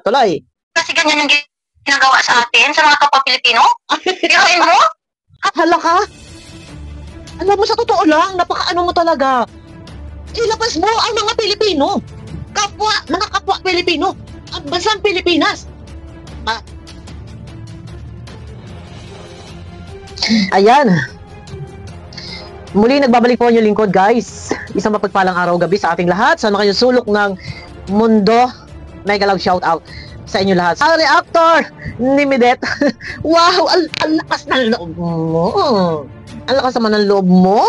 Tuloy. Kasi ganyan yung ginagawa sa atin, sa mga kapwa Pilipino. Biruin mo? Hala ka? Alam mo, sa totoo lang, napaka-ano mo talaga. Ilabas mo ang mga Pilipino. Mga kapwa Pilipino. Ang bansang Pilipinas. Ayan. Muli nagbabalik po ang inyong lingkod, guys. Isang mapagpalang araw gabi sa ating lahat. Sana kayo sulok ng mundo. Mega love shout out sa inyo lahat. Ang reactor ni Midet. Wow, ang lakas ng loob mo. Ang lakas naman ng loob mo.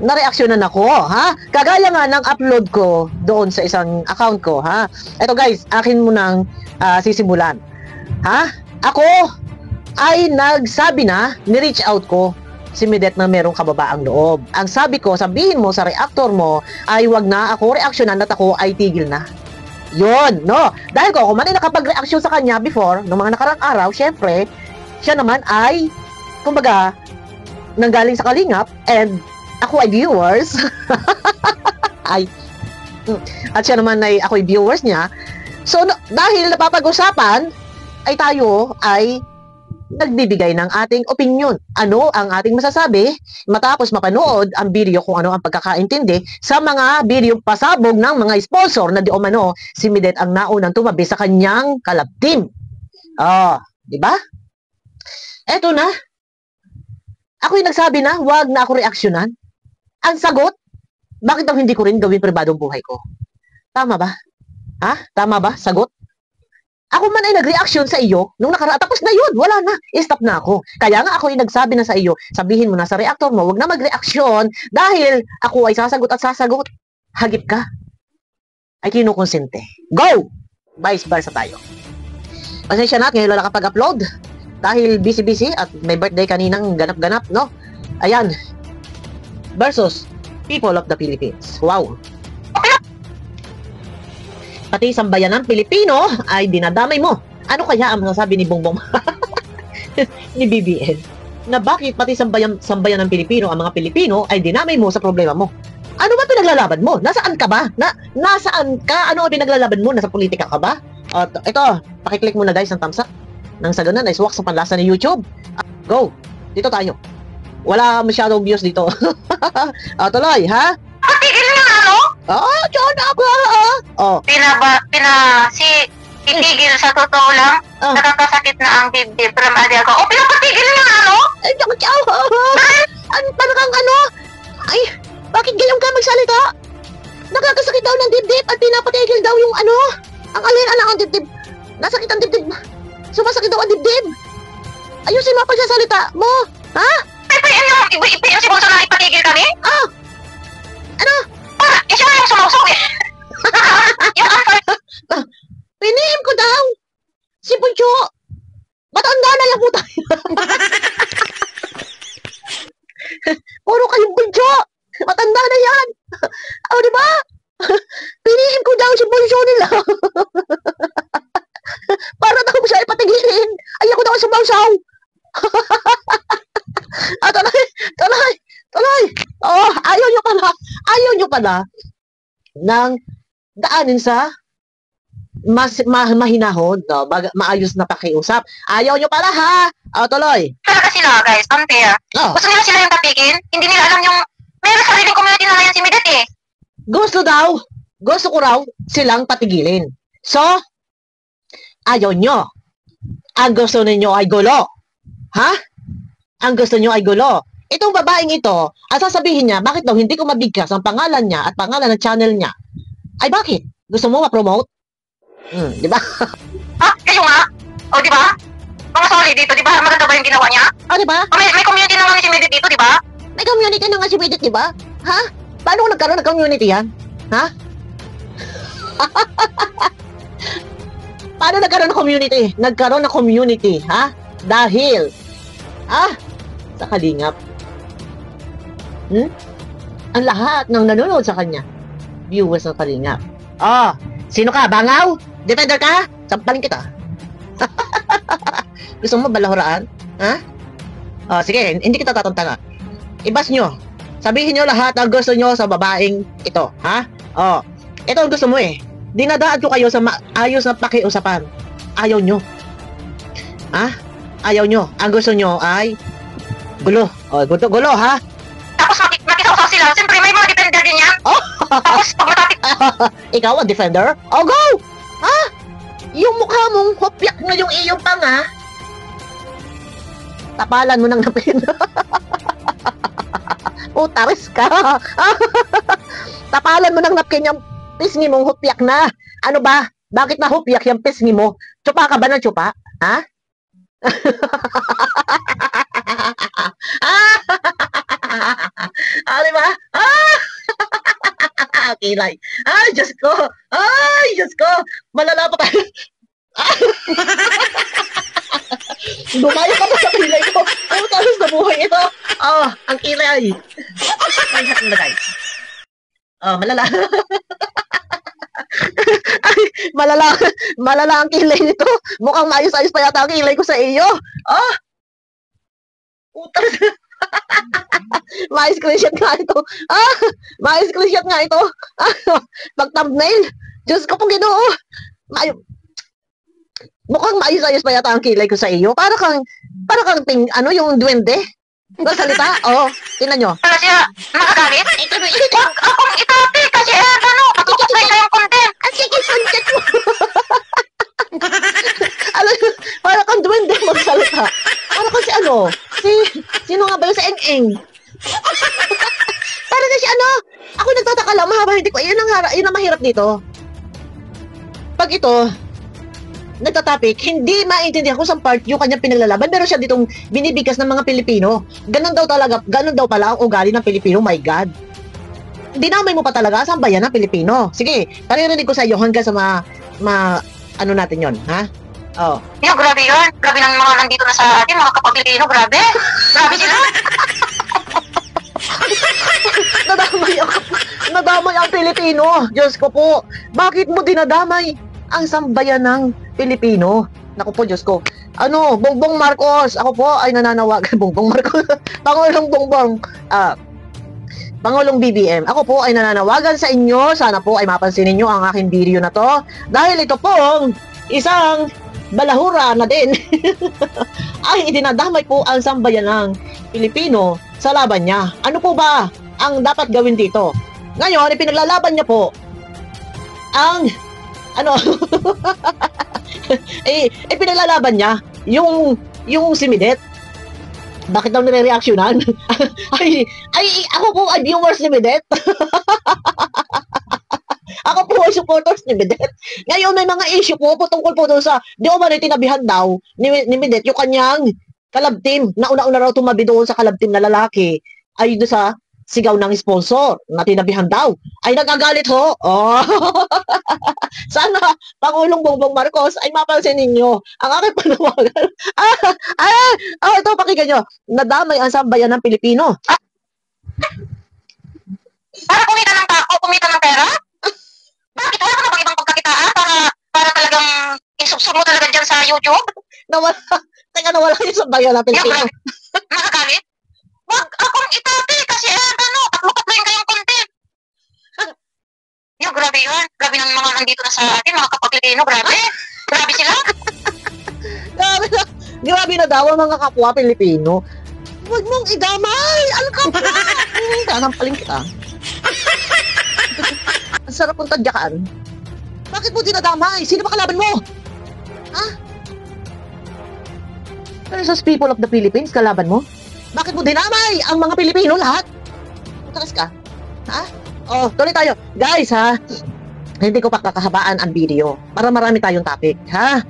Nareaksyonan ako, ha? Kagaya nga ng upload ko doon sa isang account ko, ha? Eto guys, akin mo nang sisimulan. Ha? Ako ay nagsabi na, ni-reach out ko si Midet na merong kababaang loob. Ang sabi ko, sabihin mo sa reactor mo ay wag na ako reaksyonan at ako ay tigil na. Yun, no? Dahil ko, kung man ay nakapag-reaksyon sa kanya before, noong mga nakarang araw, syempre, siya naman ay, kumbaga, nanggaling sa Kalingap, and ako ay viewers. At siya naman ay ako ay viewers niya. So, dahil napapag-usapan, ay tayo ay nagbibigay ng ating opinion. Ano ang ating masasabi matapos mapanood ang video kung ano ang pagkakaintindi sa mga video pasabog ng mga sponsor na di umano si Midet ang naunang tumabi sa kanyang kalab team. Di ba? Eto na. Ako yung nagsabi na wag na ako reaksyonan. Ang sagot, bakit daw hindi ko rin gawin pribadong buhay ko? Tama ba? Ha? Tama ba? Sagot? Ako man ay nag-reaction sa iyo nung nakaraan. Tapos na yun, wala na. I-stop na ako. Kaya nga ako ay nagsabi na sa iyo, sabihin mo na sa reactor mo, wag na mag-reaction dahil ako ay sasagot at sasagot. Hagip ka. Ay kinukonsente. Go! Vice versa tayo. Pasensya na at ngayon lang nakapag-upload dahil busy-busy at may birthday kaninang ganap-ganap, no? Ayan. Versus people of the Philippines. Wow. Pati sambayan ng Pilipino ay dinadamay mo. Ano kaya ang sabi ni Bongbong ni BBN? Na bakit pati sambayan ng Pilipino, ang mga Pilipino ay dinamay mo sa problema mo? Ano ba pinaglalaban mo? Nasaan ka ba? Nasaan ka? Ano ang pinaglalaban mo? Nasa politika ka ba? Ito, pakiclick mo na guys ng thumbs up. Nang sa ganun ay swak sa panlasa ni YouTube. Go! Dito tayo. Wala masyadong views dito. Tuloy, ha? Patigil na ano? Diyan ako, Itigil sa totoo lang, nakakasakit na ang dibdib. Pero mali ako, pinapatigil na ano? Talagang ano? Ay, bakit gayon ka magsalita? Nakakasakit daw ng dibdib at pinapatigil daw yung ano? Ang alin-alang ang dibdib. Nasakit ang dibdib. Sumasakit daw ang dibdib. Ayusin mo pagsasalita mo. Ha? Yung si Bonso na ipatigil kami? Ano? Siya yung sumusog eh. Piniim ko daw. Si Buncho. Matanda na lang po tayo. Puro kayong Buncho. Matanda na yan. Di ba? Piniim ko daw si Buncho nila. Para daw siya ipatigilin. Ay, ako daw sumaw-saw. Tuloy. Ayaw nyo pala nang daanin sa mahinahon, no? Maayos na pakiusap. Ayaw nyo pala, ha? Tuloy. Talaga sila, guys. Unfair. Gusto nila sila yung tapikin. Hindi nila alam yung meron sariling community na ngayon si Midet eh. Gusto ko raw silang patigilin. So, ayaw nyo. Ang gusto ninyo ay gulo. Ha? Ang gusto nyo ay gulo. Itong babaeng ito, ang sasabihin niya, bakit daw hindi ko mabigkas ang pangalan niya at pangalan ng channel niya? Ay bakit? Gusto mo ma-promote? Di ba? Kayo nga? Di ba? Mga solid dito, di ba? Maganda ba yung ginawa niya? Di ba? May community na nga si Midet dito, di ba? May community na nga si Midet, di ba? Ha? Paano nagkaroon ng community yan? Ha? Paano nagkaroon ng community? Nagkaroon ng community, ha? Dahil, sa Kalingap. Ang lahat ng nanonood sa kanya, viewers ng Kalingap. Sino ka? Bangaw? Defender ka? Sampalin kita. Gusto mo balahuraan? Ha? Sige, hindi kita tatantanan. Ibas nyo. Sabihin nyo lahat ang gusto nyo sa babaeng ito, ha? Ito ang gusto mo eh. Dinadaan ko kayo sa ayos na pakiusapan. Ayaw nyo. Ayaw nyo. Ang gusto nyo ay gulo. O, gulo ha? Tapos makisaw-saw sila. Siyempre, may mga defender din yan. Oh! Tapos, pag matapik, Ikaw ang defender? O, go! Ha? Yung mukha mong hopyak na yung iyong panga. Tapalan mo ng napin. Utaris ka. Tapalan mo ng napkin yung pisngi mong hupyak na. Ano ba? Bakit na hupyak yung pisngi mo? Tsupa ka ba ng tsupa? Ha? Diba? Kilay. Ay, Diyos ko. Ay, Diyos ko. Malala pa tayo. Lumayo ka pa sa kilay ko. Ano talos na buhay ito? Ang kilay. Ay, hat mo na guys. Malala. Ay, malala ang kilay nito. Mukhang maayos-ayos pa yata ang kilay ko sa iyo. Utas. Ma-screenshot nga ito. Ma-screenshot nga ito. Pag-thumbnail. Diyos ko pong Ginoo. Mukhang maayos-ayos pa yata ang kilay ko sa iyo. Para kang yung duwende. Salita? Tingnan nyo. wala siya makagalit. Wag akong itapi kasi katutupos na isa yung content. Ang content mo. Alam mo, para kang duwende magsalita. Para kang sino nga ba yun sa Eng-Eng? Para na si ako nagtataka lang, mahaba hindi ko, yun ang mahirap dito. Pag ito, nagtatapik, hindi maintindihan kung saan part yung kanyang pinaglalaban, pero siya ditong binibigkas ng mga Pilipino. Ganon daw pala ang ugali ng Pilipino, my God. Dinamay mo pa talaga sa bayan ng Pilipino. Sige, paririnig ko sa iyo hanggang sa ano natin yon, ha? Yo, grabe yun. Grabe ng mga nandito na sa atin, mga kapag-Pilipino, grabe. Grabe sila. Nadamay ang Pilipino. Diyos ko po. Bakit mo dinadamay ang sambayan ng Pilipino? Naku po, Diyos ko. Bongbong Marcos. Ako po ay nananawagan. Bongbong Marcos. Pangulong Bongbong. Pangulong BBM. Ako po ay nananawagan sa inyo. Sana po ay mapansin ninyo ang aking video na to. Dahil ito pong isang balahura na din ay idinadamay po ang sambayan ng Pilipino sa laban niya. Ano po ba ang dapat gawin dito? Ngayon, ipinaglalaban niya po ang ipinaglalaban niya yung si Midet. Bakit daw nire-reactionan? ay, ako po ay viewers ni Midet. Ako po ay supporters ni Midet. Ngayon may mga issue po tungkol po doon sa di o ba tinabihan daw ni Midet yung kanyang kalab team. Nauna-una raw tumabi doon sa kalab team na lalaki ay doon sa sigaw ng sponsor na tinabihan daw. Ay nagagalit ho. Sana Pangulong Bongbong Marcos ay mapansin ninyo ang aking panawagan. Ito pakinggan nyo. Nadamay ang sambayan ng Pilipino. Para kumita ng pera? Bakit wala ka na bang ibang pagkakitaan para talagang isubsob mo talaga dyan sa YouTube? Nawala yung sambayan ng Pilipino. Nakagalit? Wag akong itapi kasi taklukat na yung kayong content. Grabe yun. Grabe ng mga nandito na sa atin, mga kapag-Pilipino, grabe. Grabe sila. Grabe na daw ang mga kapwa Pilipino. Huwag mong idamay! Ano ka ba? Danampaling kita. Ang sarap kong tadyakan. Bakit mo dinadamay? Sino ba kalaban mo? Versus people of the Philippines, kalaban mo? Bakit mo dinamay ang mga Pilipino lahat? Takas ka? Tuloy tayo. Guys, hindi ko pa kakahabaan ang video para marami tayong topic, ha?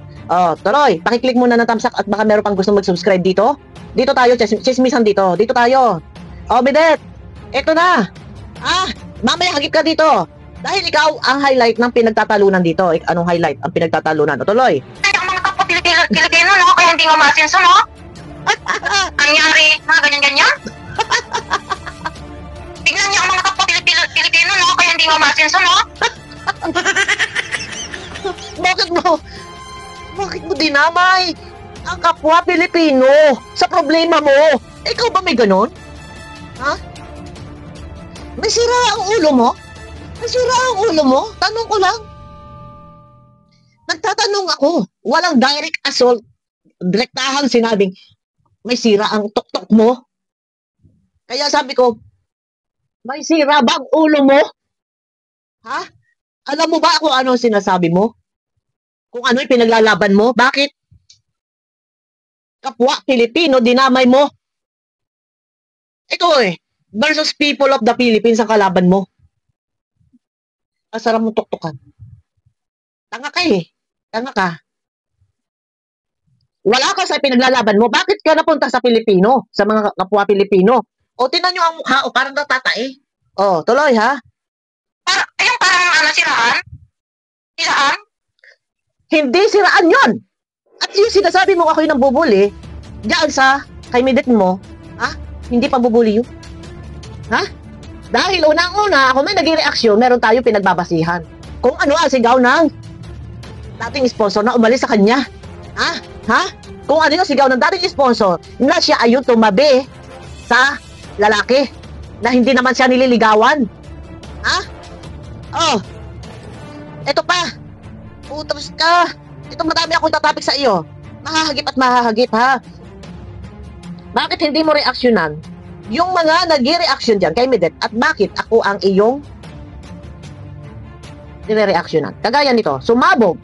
Tuloy. Pakiclick muna ng thumbs up at baka meron pang gusto mag-subscribe dito. Dito tayo, chismisan dito. Dito tayo. Midet, eto na. Mamaya hagip ka dito. Dahil ikaw ang highlight ng pinagtatalunan dito. Anong highlight ang pinagtatalunan? Tuloy. Ang mga kapwa Pilipino, no? Kaya hindi nga masinso, no? Nangyari, mga ganyan-ganyan. Tingnan niyo ang mga kapwa Pilipino, no? Kaya hindi nga masinso, no? Bakit mo dinamay ang kapwa Pilipino sa problema mo? Ikaw ba may ganon? May sira ang ulo mo? Nasira ang ulo mo? Tanong ko lang. Nagtatanong ako. Walang direct assault. Direktahang sinabing, may sira ang tuktok mo. Kaya sabi ko, may sira ba ang ulo mo? Ha? Alam mo ba kung ano sinasabi mo? Kung ano yung pinaglalaban mo? Bakit? Kapwa Pilipino, dinamay mo. Ito versus people of the Philippines ang kalaban mo. Asarap mo tuktukan. Tanga ka Tanga ka. Wala ka sa pinaglalaban mo. Bakit ka napunta sa Pilipino? Sa mga kapwa Pilipino? O, tinan nyo ang mukha. O, parang natatae. O, tuloy ha. Parang siraan? Siraan? Hindi siraan yon. At yung sinasabi mo ako yung nambubuli, diyan sa kay Midet mo, ha? Hindi pa bubuli yun. Ha? Dahil unang-una, ako may naging reaksyon, meron tayo pinagbabasihan. Kung ano ang sigaw ng dating sponsor na umalis sa kanya. Ha? Ha? Kung ano yung sigaw ng dating sponsor na siya ayun tumabi sa lalaki na hindi naman siya nililigawan. Ha? Oh. Ito pa. Putos ka. Ito madami akong tatapik sa iyo. Mahahagip at mahahagip ha. Bakit hindi mo reaksyonan yung mga nag-reaction dyan kay Midet at bakit ako ang iyong nire-reaksyonan? Kagaya nito, sumabog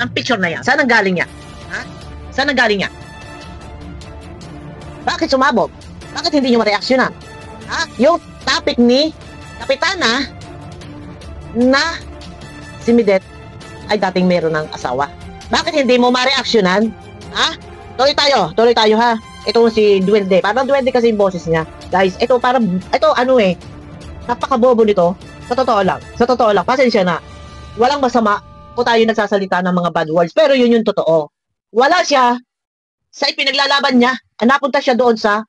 ang picture na yan. Saan ang galing yan? Ha? Saan ang galing yan? Bakit sumabog? Bakit hindi nyo ma-reaksyonan? Ha? Yung topic ni Kapitana na si Midet ay dating meron ng asawa. Bakit hindi mo ma-reaksyonan? Ha? Tuloy tayo ha. Ito si Duwende. Parang Duwende kasi yung boses niya. Guys, ito napakabobo nito. Sa totoo lang, pasensya na. Walang masama kung tayo nagsasalita ng mga bad words. Pero yun yung totoo. Wala siya sa ipinaglalaban niya. Napunta siya doon sa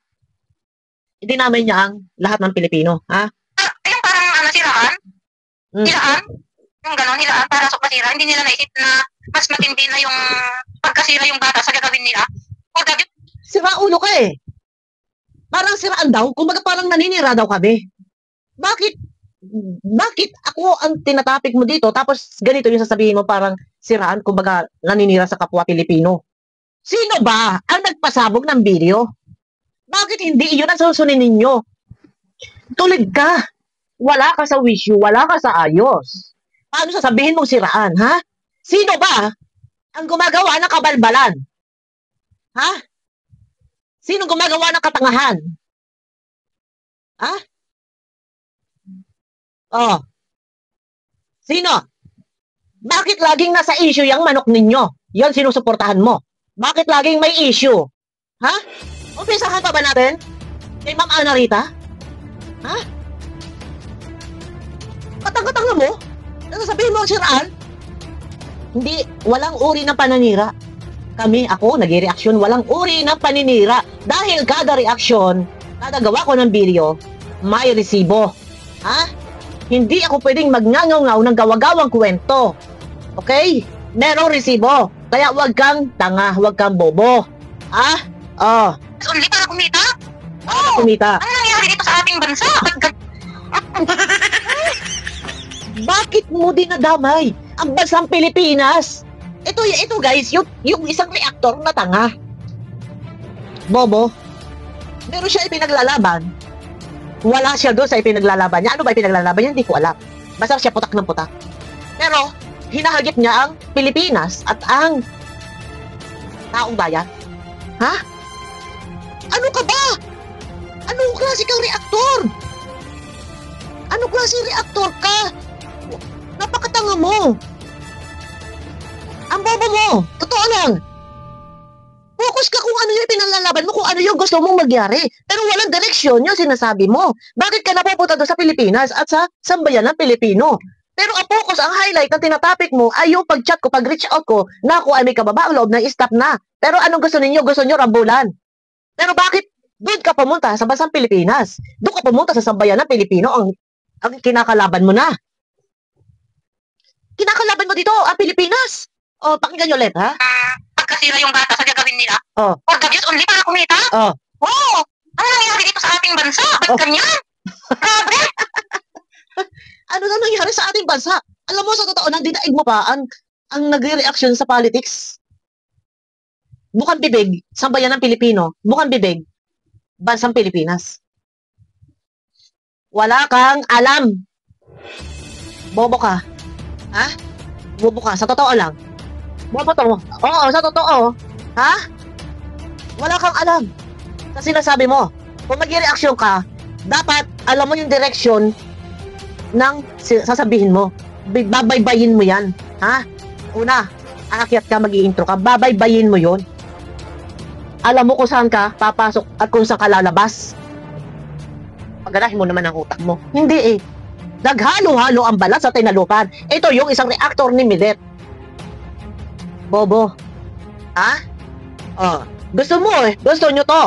dinamay niya ang lahat ng Pilipino. Ha? Yung parang siraan? Siraan? Yung gano'n, hilaan para sa pasira. Hindi nila naisip na mas matindi na yung pagkasira yung bata sa gagawin nila. O David? Sira ulo ka Parang siraan daw. Kumbaga parang naninira daw kami. Bakit ako ang tinatapik mo dito tapos ganito yung sasabihin mo parang siraan, kumbaga naninira sa kapwa Pilipino? Sino ba ang nagpasabog ng video? Bakit hindi iyon ang susunin ninyo? Tulad ka. Wala ka sa wisyo, wala ka sa ayos. Paano sasabihin mong siraan, ha? Sino ba ang gumagawa ng kabalbalan? Ha? Sino gumagawa ng katangahan? Ha? Oh. Sino? Bakit laging nasa issue yung manok ninyo? Yan sinusuportahan mo. Bakit laging may issue? Ha? Umpisahan pa ba natin? Kay Ma'am Ana Rita? Ha? Katang-katang mo? Sasabihin mo ang siraan? Hindi, walang uri ng pananira. Ako, nag-reaksyon, walang uri ng paninira. Dahil kada reaksyon, kada gawa ko ng video, may resibo. Ha? Hindi ako pwedeng magngangaw ng gawagawang kwento. Okay? Merong resibo. Kaya wag kang tanga, wag kang bobo. Ha? Oh. Only para kumita? Kumita. Ano nangyari dito sa ating bansa? Bakit mo dinadamay ang bansang Pilipinas? Ito guys, yung isang reactor na tanga. Bobo. Meron siya ipinaglalaban. Wala siya doon sa ipinaglalaban niya. Ano ba ipinaglalaban niya? Hindi ko alam. Basta siya putak ng putak. Pero, hinahagip niya ang Pilipinas at ang taong bayan. Ha? Ano ka ba? Anong klase kang reaktor? Anong klase reaktor ka? Napakatanga mo. Ang bobo mo. Totoo lang. Focus ka kung ano yung pinalalaban mo, kung ano yung gusto mong magyari. Pero walang direksyon yung sinasabi mo. Bakit ka napupunta doon sa Pilipinas at sa sambayan ng Pilipino? Pero ang focus, ang highlight ng tinatapik mo ay yung pag-chat ko, pag-reach out ko, na ako ay may kababaang loob na i-stop na. Pero anong gusto ninyo? Gusto nyo rambulan. Pero bakit doon ka pumunta sa bansang Pilipinas? Doon ka pumunta sa sambayan ng Pilipino, ang kinakalaban mo na. Kinakalaban mo dito, ang Pilipinas. O, pakinggan nyo ulit, ha? Pagkasira yung bata sa gagawin nila. Oh. For the views only para kumita? Oh. Ano nangyari dito sa ating bansa? Ba't ganyan? Grabe! Ano na nangyari sa ating bansa? Alam mo, sa totoo, nandinaig mo pa ang nagre-reaction sa politics. Bukang bibig, sambayan ng Pilipino. Bukang bibig, bansang Pilipinas. Wala kang alam. Bobo ka. Ha? Bobo ka, sa totoo lang. Bobo to. Oo, sa totoo. Ha? Wala kang alam. Sa sinasabi mo. Kung mag-reaction ka, dapat alam mo yung direction ng sasabihin mo. Babaybayin mo yan. Ha? Una, aakyat ka, mag-i-intro ka, babaybayin mo yon. Alam mo kung saan ka papasok at kung saan ka lalabas. Paganahin mo naman ang utak mo. Hindi eh. Naghalo-halo ang balat sa tinalupan. Ito yung isang reactor ni Milet. Bobo. Ha? Oh, gusto mo eh. Gusto nyo to.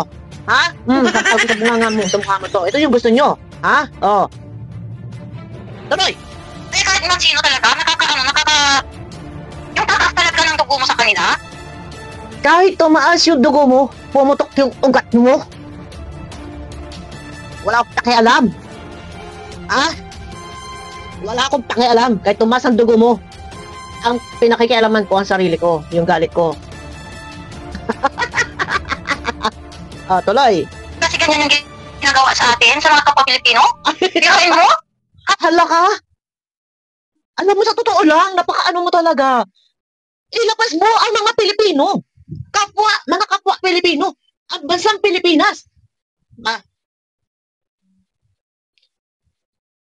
Ha? Sa bunga mo, sa mukha mo to. Ito yung gusto nyo. Ha? Oh. Tuloy. Eh, kahit man sino talaga, yung tatak talaga ng dugo mo sa kanila. Kahit tumaas yung dugo mo, pumutok yung ugat mo. Wala akong pakialam. Ha? Wala akong pakialam. Kahit tumaas ang dugo mo, ang pinakikialaman ko ang sarili ko, yung galit ko. Tuloy. Kasi ganyan yung ginagawa sa atin, sa mga kapwa Pilipino. Birahin mo? Hala ka? Alam mo, sa totoo lang, napakaano mo talaga. Ilabas mo ang mga Pilipino. Mga kapwa Pilipino. Ang bansang Pilipinas.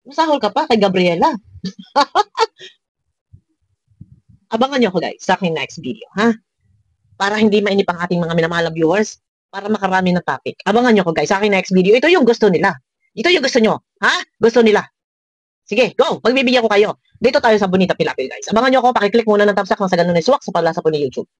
Masahol ka pa kay Gabriela. Abangan nyo ako guys sa aking next video, ha? Para hindi mainip ang ating mga minamahal na viewers, para makarami ng topic. Abangan nyo ako guys sa aking next video. Ito yung gusto nila. Ito yung gusto nyo, ha? Gusto nila. Sige, go! Magbibigyan ko kayo. Dito tayo sa Bonita Pilapil guys. Abangan nyo ako, pakiclick muna ng thumbs up kung sa ganun ay swak sa palasa po ni YouTube.